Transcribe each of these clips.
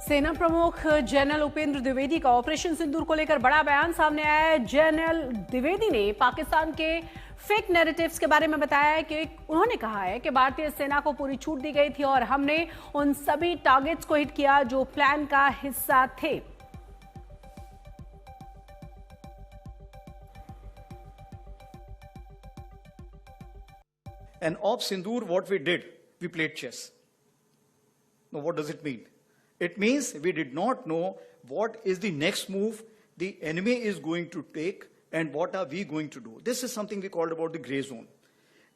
सेना प्रमुख जनरल उपेंद्र द्विवेदी का ऑपरेशन सिंदूर को लेकर बड़ा बयान सामने आया है। जनरल द्विवेदी ने पाकिस्तान के फेक नैरेटिव्स के बारे में बताया है कि उन्होंने कहा है कि भारतीय सेना को पूरी छूट दी गई थी और हमने उन सभी टारगेट्स को हिट किया जो प्लान का हिस्सा थे। And of Sindoor, what we did, we played chess. Now, what does it mean? It means we did not know what is the next move the enemy is going to take and what are we going to do. This is something we called about the gray zone.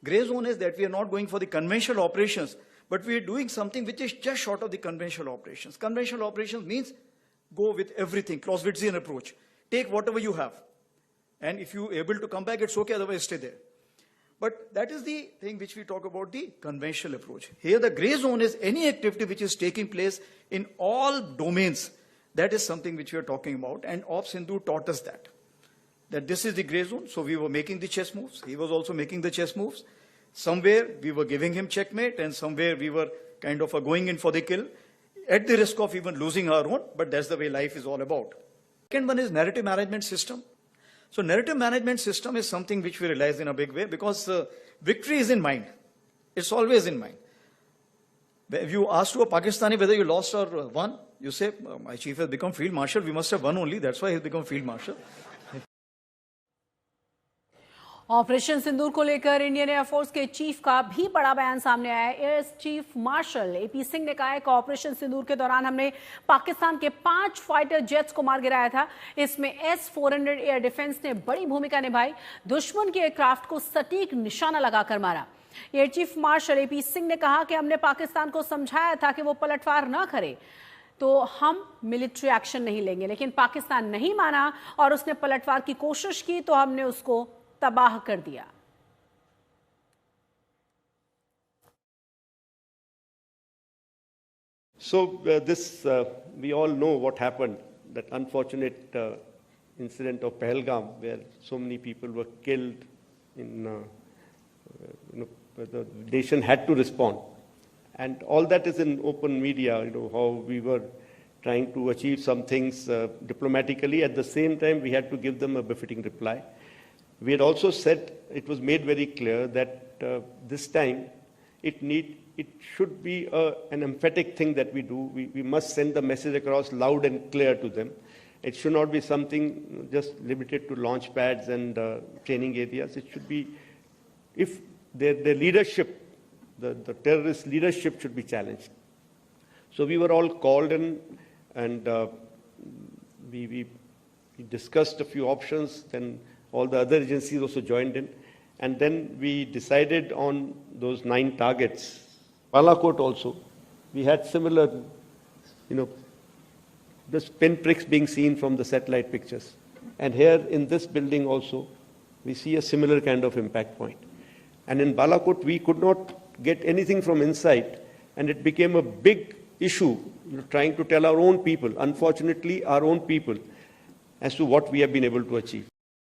Gray zone is that we are not going for the conventional operations, but we are doing something which is just short of the conventional operations. Conventional operations means go with everything, Clausewitzian approach. Take whatever you have. And if you are able to come back, it's okay, otherwise stay there. But that is the thing which we talk about the conventional approach. Here the gray zone is any activity which is taking place in all domains. That is something which we are talking about, and Op Sindoor taught us that this is the gray zone. So we were making the chess moves. He was also making the chess moves. Somewhere we were giving him checkmate, and somewhere we were kind of going in for the kill, at the risk of even losing our own, but that's the way life is all about. Second one is narrative management system. So narrative management system is something which we realize in a big way because victory is in mind. It's always in mind. If you ask to a Pakistani whether you lost or won, you say, my chief has become field marshal, we must have won only, that's why he's become field marshal. Operation Sindoor को लेकर Indian air force के chief का भी बड़ा बयान सामने आया है। Air chief marshal AP Singh ने कहा है कि ऑपरेशन सिंदूर के दौरान हमने पाकिस्तान के 5 फाइटर जेट्स को मार गिराया था। इसमें S-400 एयर डिफेंस ने बड़ी भूमिका निभाई, दुश्मन के एयरक्राफ्ट को सटीक निशाना लगाकर मारा। Air chief marshal AP Singh ने कहा कि हमने पाकिस्तान को समझाया था कि वो पलटवार न करे तो हम मिलिट्री एक्शन नहीं लेंगे, लेकिन पाकिस्तान नहीं माना और उसने पलटवार की कोशिश की तो हमने उसको तबाह कर दिया। So we all know what happened, that unfortunate incident of Pahalgam, where so many people were killed. The nation had to respond, and all that is in open media. How we were trying to achieve some things diplomatically. At the same time, we had to give them a befitting reply. We had also said, it was made very clear that this time it should be an emphatic thing that we do. We must send the message across loud and clear to them. It should not be something just limited to launch pads and training areas. It should be, if their leadership, the terrorist leadership should be challenged. So we were all called in, and we discussed a few options. Then all the other agencies also joined in. And then we decided on those 9 targets. Balakot also, we had similar, the pinpricks being seen from the satellite pictures. And here in this building also, we see a similar kind of impact point. And in Balakot, we could not get anything from inside. And it became a big issue, trying to tell our own people, unfortunately our own people, as to what we have been able to achieve.